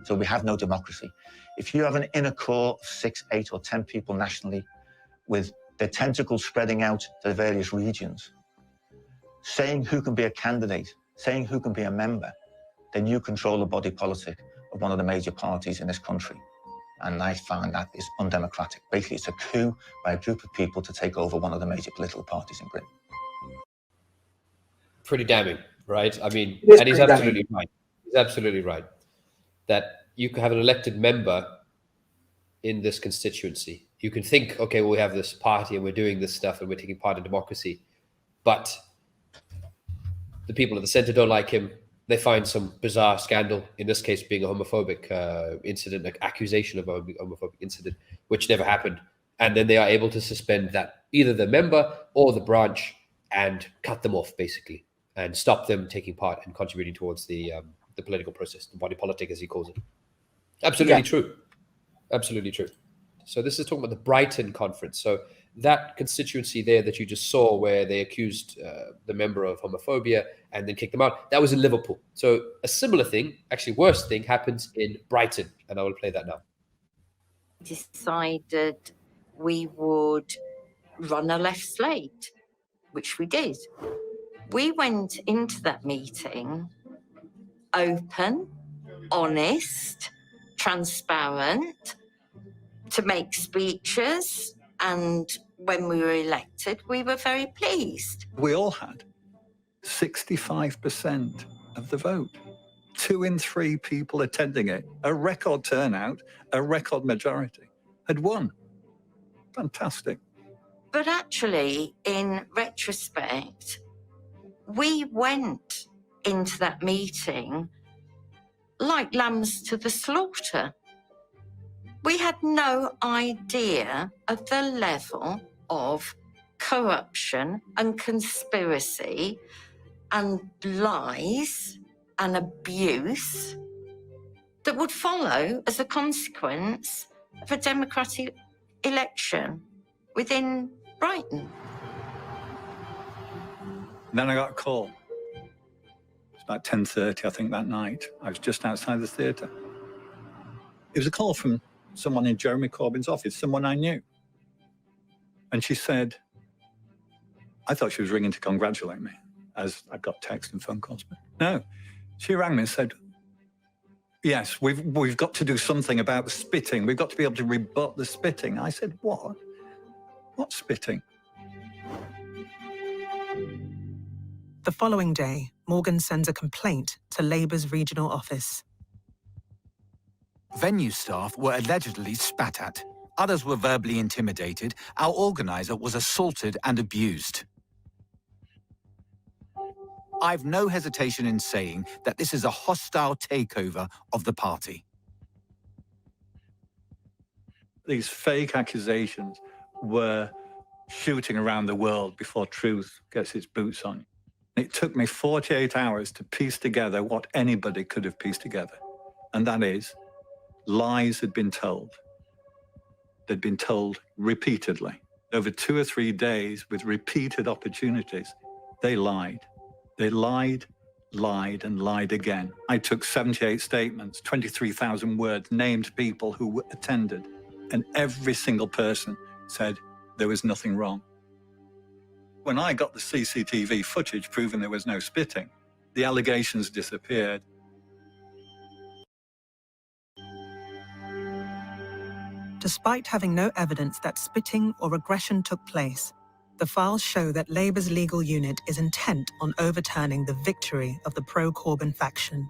So we have no democracy. If you have an inner core of 6, 8 or 10 people nationally with their tentacles spreading out to the various regions, saying who can be a candidate, saying who can be a member, then you control the body politic of one of the major parties in this country. And I find that is undemocratic. Basically, it's a coup by a group of people to take over one of the major political parties in Britain. Pretty damning, right? I mean, It is and he's pretty absolutely damning. right. He's absolutely right that you can have an elected member in this constituency. You can think, okay, well, we have this party and we're doing this stuff and we're taking part in democracy, but the people at the centre don't like him. They find some bizarre scandal, in this case being a homophobic incident, an accusation of a homophobic incident, which never happened. And then they are able to suspend that, either the member or the branch, and cut them off, basically, and stop them taking part and contributing towards the political process, the body politic, as he calls it. Absolutely true. Absolutely true. So this is talking about the Brighton conference. So that constituency there that you just saw, where they accused the member of homophobia and then kicked them out, that was in Liverpool. So a similar thing, actually worse thing, happens in Brighton, and I will play that now. Decided we would run a left slate, which we did. We went into that meeting open, honest, transparent, to make speeches, and when we were elected, we were very pleased. We all had 65% of the vote. 2 in 3 people attending it, a record turnout, a record majority, had won. Fantastic. But actually, in retrospect, we went into that meeting like lambs to the slaughter. We had no idea of the level of corruption and conspiracy and lies and abuse that would follow as a consequence of a democratic election within Brighton. Then I got a call. It was about 10:30, I think, that night. I was just outside the theatre. It was a call from someone in Jeremy Corbyn's office, someone I knew. And she said, I thought she was ringing to congratulate me, as I got text and phone calls. But no, she rang me and said, yes, we've got to do something about the spitting. We've got to be able to rebut the spitting. I said, what? What spitting? The following day, Morgan sends a complaint to Labour's regional office. Venue staff were allegedly spat at. Others were verbally intimidated. Our organiser was assaulted and abused. I've no hesitation in saying that this is a hostile takeover of the party. These fake accusations were shooting around the world before truth gets its boots on. It took me 48 hours to piece together what anybody could have pieced together. And that is, lies had been told. They'd been told repeatedly. Over 2 or 3 days, with repeated opportunities, they lied. They lied, lied, and lied again. I took 78 statements, 23,000 words, named people who attended, and every single person said there was nothing wrong. When I got the CCTV footage proving there was no spitting, the allegations disappeared. Despite having no evidence that spitting or aggression took place, the files show that Labour's legal unit is intent on overturning the victory of the pro-Corbyn faction.